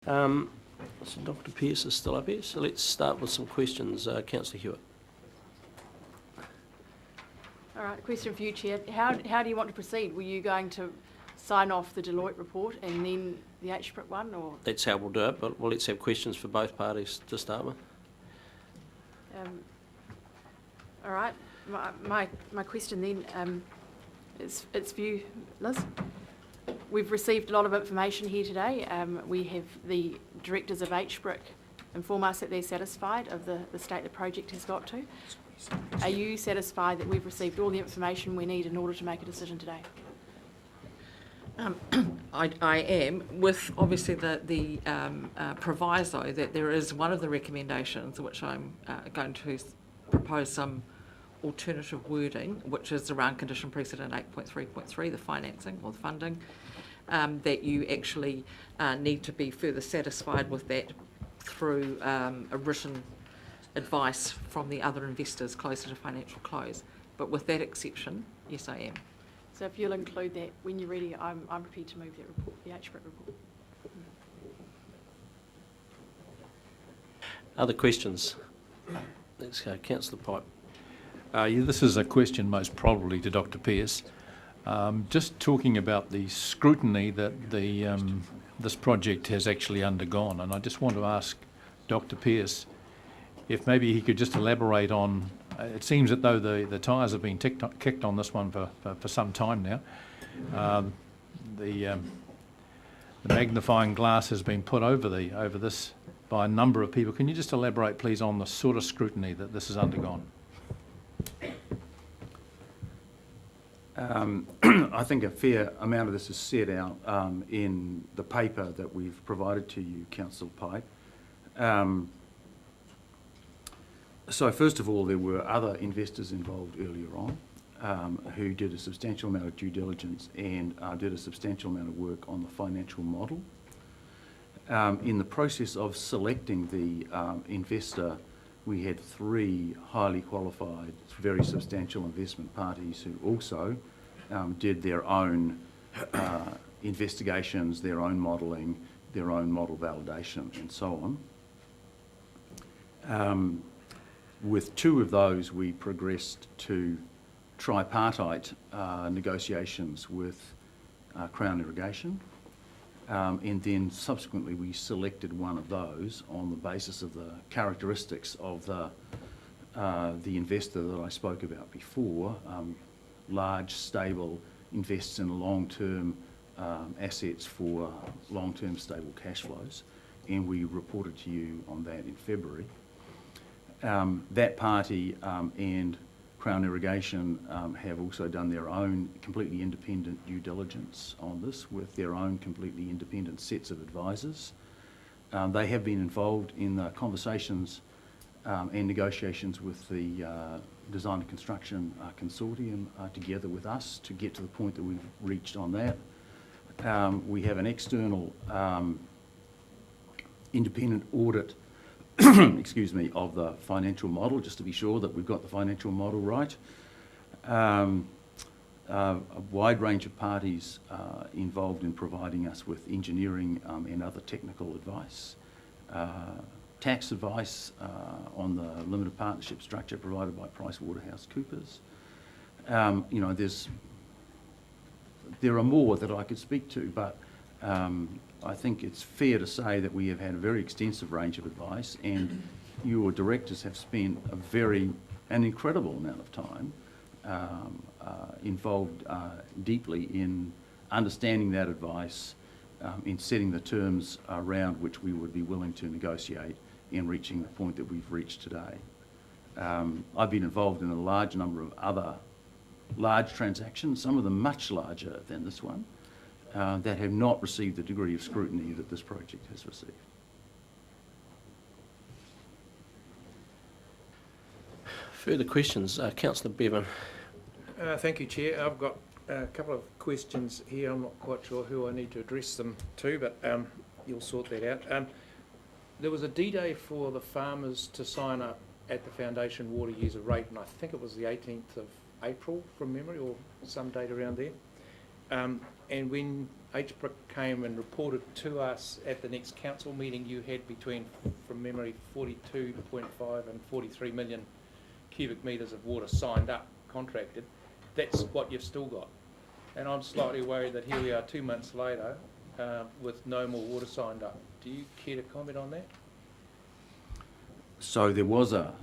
So Dr. Pearce is still up here, so let's start with some questions. Councillor Hewitt. All right, question for you, Chair. How do you want to proceed? Were you going to sign off the Deloitte report and then the HBRIC one, or? That's how we'll do it, but well, let's have questions for both parties to start with. All right, my question then is for you, Liz. We've received a lot of information here today. We have the directors of HBRIC inform us that they're satisfied of the state the project has got to. Are you satisfied that we've received all the information we need in order to make a decision today? I am, with obviously the proviso that there is one of the recommendations which I'm going to propose some alternative wording, which is around condition precedent 8.3.3, the financing or the funding, that you actually need to be further satisfied with that through a written advice from the other investors closer to financial close. But with that exception, yes, I am. So if you'll include that when you're ready, I'm prepared to move that report, the HBRIC report. Other questions? Let's go. Councillor Pipe. This is a question most probably to Dr. Pearce. Just talking about the scrutiny that this project has actually undergone, and I just want to ask Dr. Pearce if maybe he could just elaborate on, it seems that though the tyres have been kicked on this one for some time now. The magnifying glass has been put over this by a number of people. Can you just elaborate, please, on the sort of scrutiny that this has undergone? I think a fair amount of this is set out in the paper that we've provided to you, Councillor Pipe. So first of all, there were other investors involved earlier on who did a substantial amount of due diligence and did a substantial amount of work on the financial model. In the process of selecting the investor, we had three highly qualified, very substantial investment parties who also did their own investigations, their own modelling, their own model validation and so on. With two of those, we progressed to tripartite negotiations with Crown Irrigation, and then subsequently we selected one of those on the basis of the characteristics of the investor that I spoke about before. Large, stable, invests in long-term assets for long-term stable cash flows, and we reported to you on that in February. That party and Crown Irrigation have also done their own completely independent due diligence on this with their own completely independent sets of advisors. They have been involved in the conversations and negotiations with the Design and Construction Consortium together with us to get to the point that we've reached on that. We have an external independent audit excuse me, of the financial model, just to be sure that we've got the financial model right. A wide range of parties involved in providing us with engineering and other technical advice. Tax advice on the limited partnership structure provided by PricewaterhouseCoopers. You know, there are more that I could speak to, but I think it's fair to say that we have had a very extensive range of advice, and your directors have spent an incredible amount of time involved deeply in understanding that advice, in setting the terms around which we would be willing to negotiate and reaching the point that we've reached today. I've been involved in a large number of other large transactions, some of them much larger than this one, that have not received the degree of scrutiny that this project has received. Further questions? Councillor Bevan. Thank you, Chair. I've got a couple of questions here. I'm not quite sure who I need to address them to, but you'll sort that out. There was a D-Day for the farmers to sign up at the Foundation water user rate, and I think it was the 18th of April from memory, or some date around there. And when HBRIC came and reported to us at the next council meeting you had between, from memory, 42.5 and 43 million cubic metres of water signed up, contracted. That's what you've still got. And I'm slightly worried that here we are 2 months later with no more water signed up. Do you care to comment on that? So there was a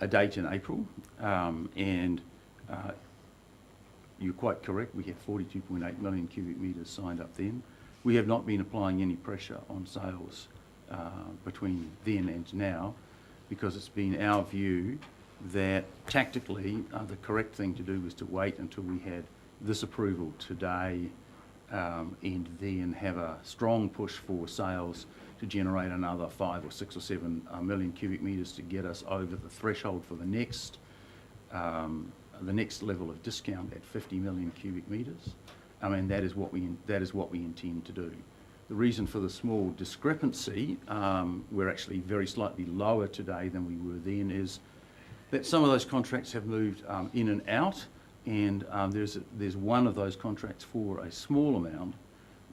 date in April, and you're quite correct, we had 42.8 million cubic metres signed up then. We have not been applying any pressure on sales between then and now, because it's been our view that tactically the correct thing to do was to wait until we had this approval today, and then have a strong push for sales to generate another 5 or 6 or 7 million cubic metres to get us over the threshold for the next level of discount at 50 million cubic metres. I mean, that is what we intend to do. The reason for the small discrepancy, we're actually very slightly lower today than we were then, is that some of those contracts have moved in and out, and there's one of those contracts for a small amount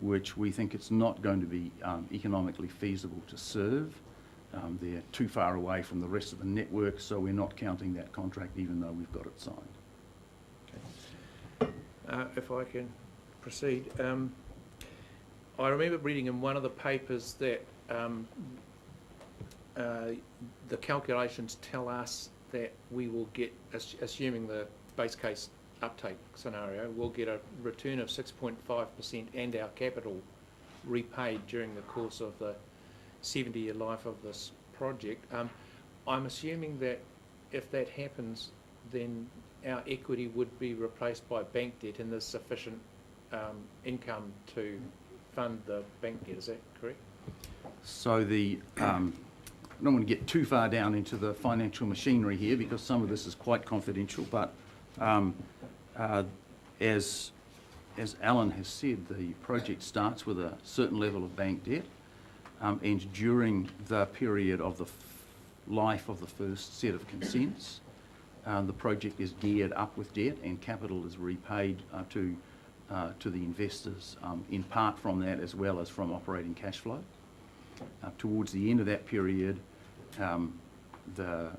which we think it's not going to be economically feasible to serve. They're too far away from the rest of the network, so we're not counting that contract even though we've got it signed. If I can proceed. I remember reading in one of the papers that the calculations tell us that we will get, assuming the base case uptake scenario, we'll get a return of 6.5% and our capital repaid during the course of the 70-year life of this project. I'm assuming that if that happens, then our equity would be replaced by bank debt and there's sufficient income to fund the bank debt. Is that correct? So I don't want to get too far down into the financial machinery here because some of this is quite confidential, but as Alan has said, the project starts with a certain level of bank debt, and during the period of the life of the first set of consents, the project is geared up with debt and capital is repaid to the investors, in part from that as well as from operating cash flow. Towards the end of that period, the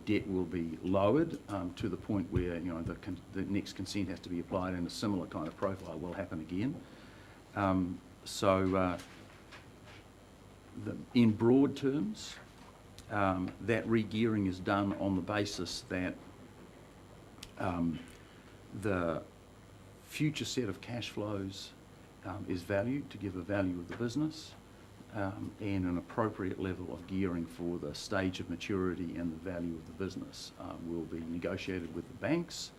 debt will be lowered to the point where the next consent has to be applied and a similar kind of profile will happen again. In broad terms, that re-gearing is done on the basis that the future set of cash flows is valued to give a value of the business, and an appropriate level of gearing for the stage of maturity and the value of the business will be negotiated with the banks,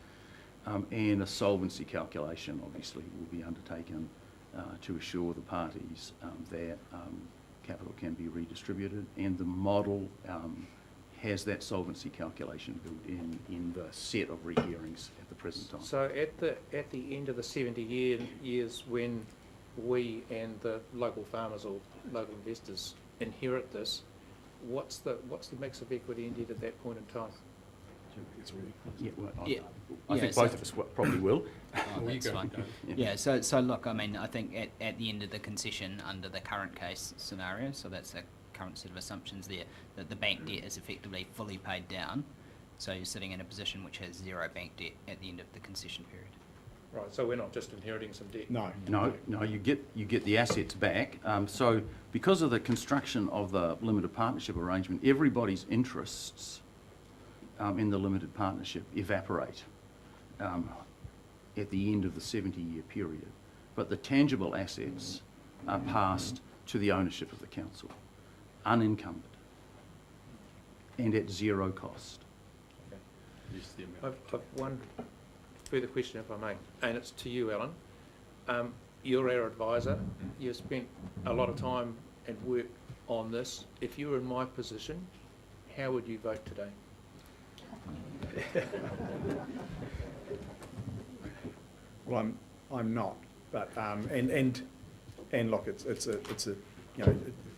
and a solvency calculation obviously will be undertaken to assure the parties that capital can be redistributed, and the model has that solvency calculation built in the set of re-gearings at the present time. So at the end of the 70 years when we and the local farmers or local investors inherit this, what's the mix of equity and debt at that point in time? I think both of us probably will. That's fine. Yeah, so look, I mean, I think at the end of the concession under the current case scenario, so that's the current set of assumptions there, that the bank debt is effectively fully paid down. So you're sitting in a position which has zero bank debt at the end of the concession period. Right, so we're not just inheriting some debt. No, you get the assets back. So because of the construction of the limited partnership arrangement, everybody's interests in the limited partnership evaporate at the end of the 70-year period. But the tangible assets are passed to the ownership of the council, unencumbered, and at zero cost. Okay. I've one further question, if I may, and it's to you, Alan. You're our advisor. You've spent a lot of time and work on this. If you were in my position, how would you vote today? Well, I'm not, but and look, it's a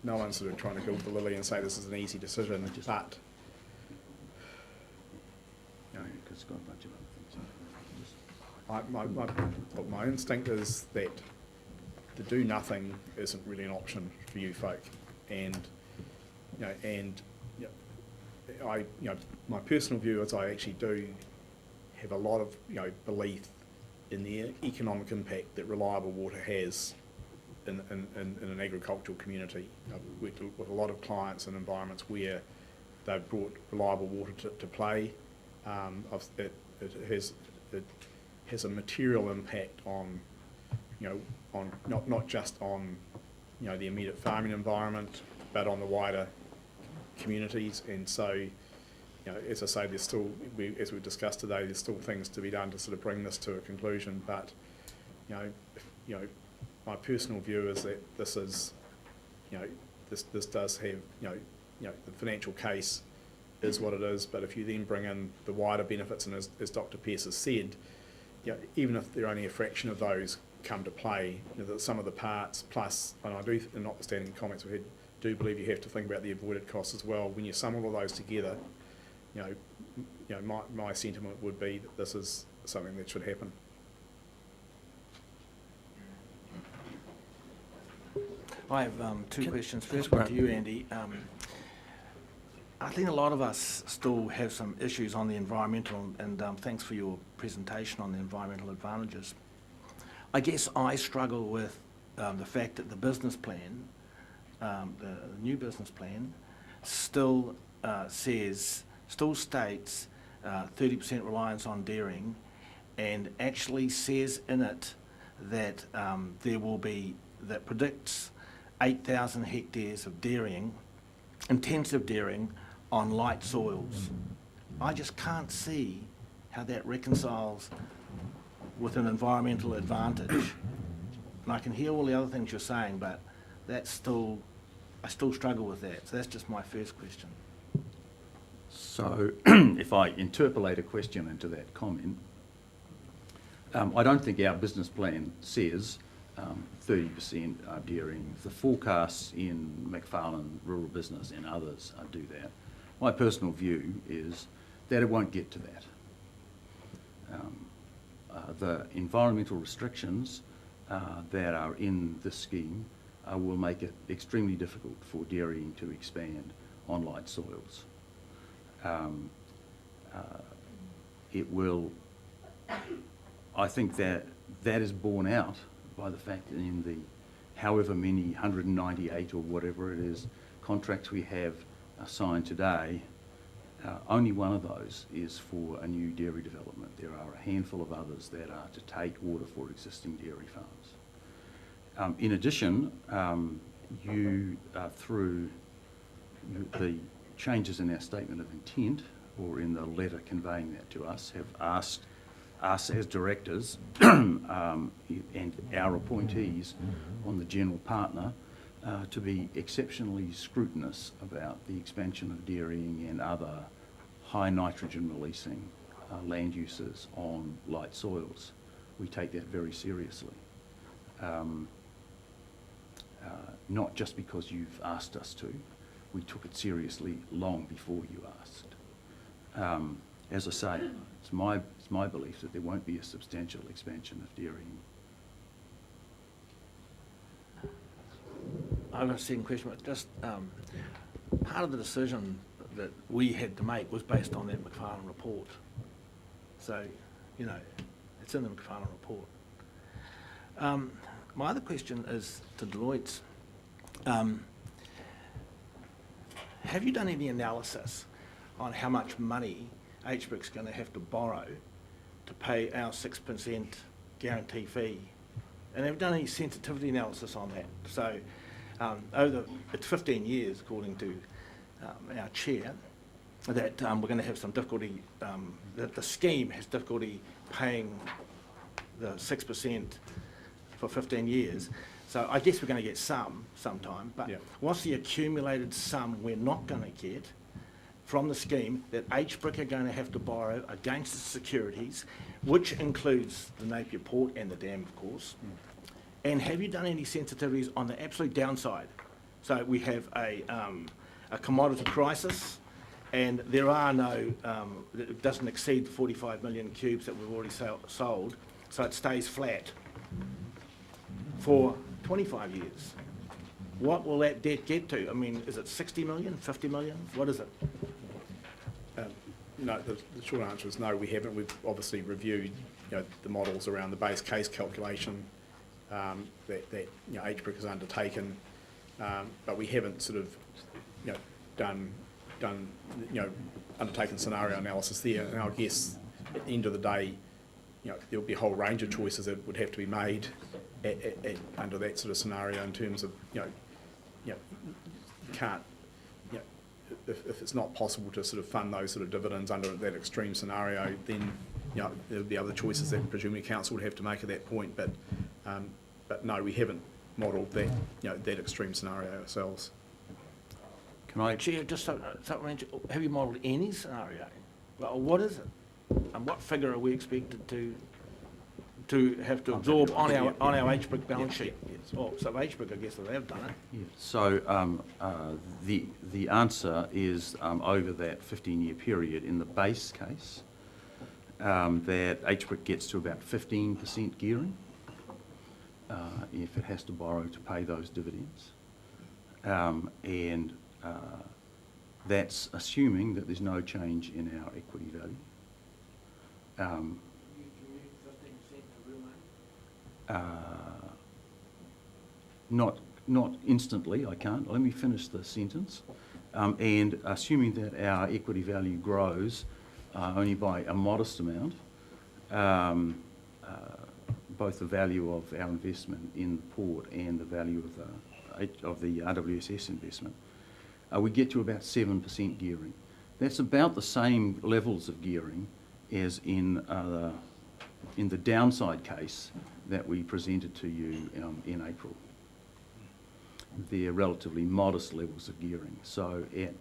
no one's sort of trying to gild the lily and say this is an easy decision, but Because it's got a bunch of other things. Look, my instinct is that to do nothing isn't really an option for you folk, and my personal view is I actually do have a lot of belief in the economic impact that reliable water has in an agricultural community. I've worked with a lot of clients in environments where they've brought reliable water to play. It has a material impact on, on not just on, the immediate farming environment, but on the wider communities. And so, as I say, there's still, as we've discussed today, there's still things to be done to sort of bring this to a conclusion. But, my personal view is that this is, this does have, the financial case is what it is. But if you then bring in the wider benefits, and as Dr. Pearce has said, even if they're only a fraction of those come to play, that some of the parts plus, and I do, and notwithstanding the comments we had, do believe you have to think about the avoided costs as well. When you sum all of those together, my sentiment would be that this is something that should happen. I have two questions. First one to you, Andy. I think a lot of us still have some issues on the environmental, and thanks for your presentation on the environmental advantages. I guess I struggle with the fact that the business plan, the new business plan, still states 30% reliance on dairying, and actually says in it that that predicts 8,000 hectares of dairying, intensive dairying, on light soils. I just can't see how that reconciles with an environmental advantage. And I can hear all the other things you're saying, but I still struggle with that. So that's just my first question. So if I interpolate a question into that comment, I don't think our business plan says 30% dairying. The forecasts in Macfarlane Rural Business and others do that. My personal view is that it won't get to that. The environmental restrictions that are in this scheme will make it extremely difficult for dairying to expand on light soils. It will, I think that is borne out by the fact that in the however many 198 or whatever it is contracts we have signed today, only one of those is for a new dairy development. There are a handful of others that are to take water for existing dairy farms. In addition, you, through the changes in our statement of intent, or in the letter conveying that to us, have asked us as directors and our appointees on the general partner to be exceptionally scrutinous about the expansion of dairying and other high nitrogen releasing land uses on light soils. We take that very seriously. Not just because you've asked us to, we took it seriously long before you asked. As I say, it's my belief that there won't be a substantial expansion of dairying. I've got a second question, but just part of the decision that we had to make was based on that Macfarlane report. So, it's in the Macfarlane report. My other question is to Deloitte. Have you done any analysis on how much money HBRIC's going to have to borrow to pay our 6% guarantee fee? And have you done any sensitivity analysis on that? So, it's 15 years, according to our chair, that we're going to have some difficulty, that the scheme has difficulty paying the 6% for 15 years. So I guess we're going to get some sometime, but what's the accumulated sum we're not going to get from the scheme that HBRIC are going to have to borrow against the securities, which includes the Napier Port and the dam, of course? And have you done any sensitivities on the absolute downside? So we have a commodity crisis, and there are no, it doesn't exceed 45 million cubes that we've already sold. so it stays flat for 25 years. What will that debt get to? I mean, is it 60 million, 50 million? What is it? No, the short answer is no, we haven't. We've obviously reviewed, the models around the base case calculation that HBRIC has undertaken, but we haven't sort of, undertaken scenario analysis there. And I guess at the end of the day, there'll be a whole range of choices that would have to be made under that sort of scenario in terms of, you can't. If it's not possible to sort of fund those sort of dividends under that extreme scenario, then there'll be other choices that presumably council would have to make at that point. But no, we haven't modelled that that extreme scenario ourselves. Can I? Chair, just something, have you modelled any scenario? Well, what is it? And what figure are we expected to have to absorb on our HBRIC balance sheet? Oh, so HBRIC, I guess they have done it. Yeah. So the answer is over that 15-year period in the base case that HBRIC gets to about 15% gearing if it has to borrow to pay those dividends, and that's assuming that there's no change in our equity value. Not instantly, I can't. Let me finish the sentence. And assuming that our equity value grows only by a modest amount, both the value of our investment in the port and the value of the RWSS investment, we get to about 7% gearing. That's about the same levels of gearing as in the downside case that we presented to you in April. They're relatively modest levels of gearing. So at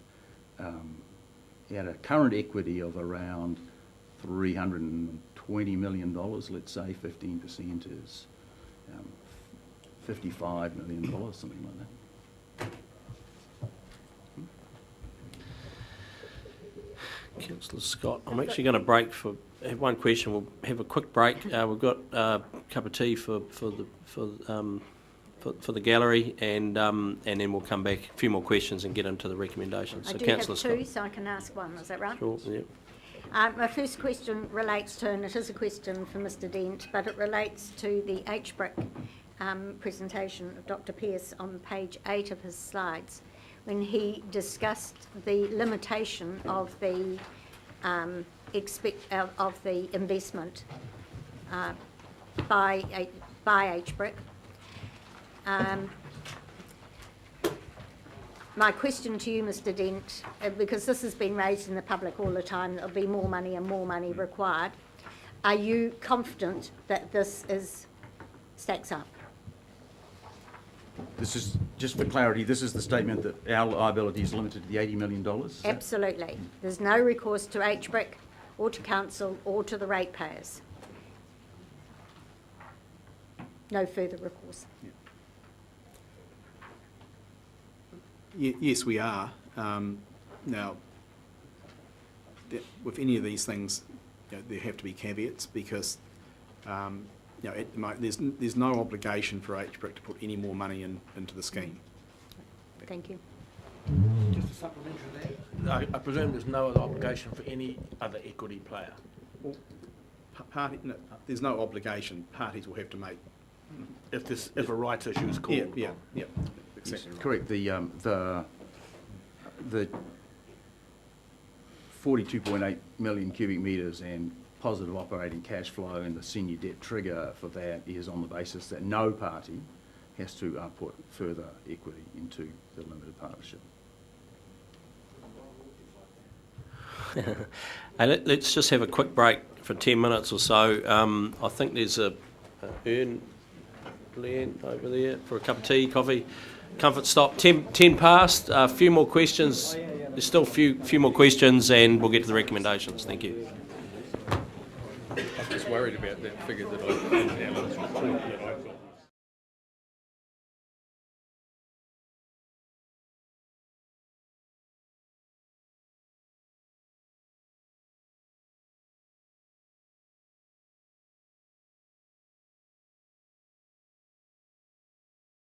a current equity of around $320 million, let's say 15% is $55 million, something like that. Councillor Scott, I'm actually going to have one question. We'll have a quick break. We've got a cup of tea for the gallery, and then we'll come back, a few more questions, and get into the recommendations. I So, do Councillor have Scott. two, so I can ask one. Is that right? Sure. Yeah. My first question relates to, and it is a question for Mr. Dent, but it relates to the HBRIC presentation of Dr. Pearce on page 8 of his slides, when he discussed the limitation of the investment by HBRIC. My question to you, Mr. Dent, because this has been raised in the public all the time, there'll be more money and more money required. Are you confident that this stacks up? This is, just for clarity, this is the statement that our liability is limited to the $80 million? Absolutely. There's no recourse to HBRIC or to council or to the ratepayers. No further recourse. Yes, we are. Now, with any of these things, there have to be caveats because at the moment, there's no obligation for HBRIC to put any more money into the scheme. Thank you. Just a supplementary there. I presume there's no other obligation for any other equity player. Well, there's no obligation. Parties will have to make. If a rights issue is called. Yeah. Yes, correct. The 42.8 million cubic metres and positive operating cash flow and the senior debt trigger for that is on the basis that no party has to put further equity into the limited partnership. Let's just have a quick break for 10 minutes or so. I think there's a urn, Leanne, over there for a cup of tea, coffee. Comfort stop. 10 past. A few more questions. There's still a few more questions, and we'll get to the recommendations. Thank you. I was just worried about that figure that I put down in this report.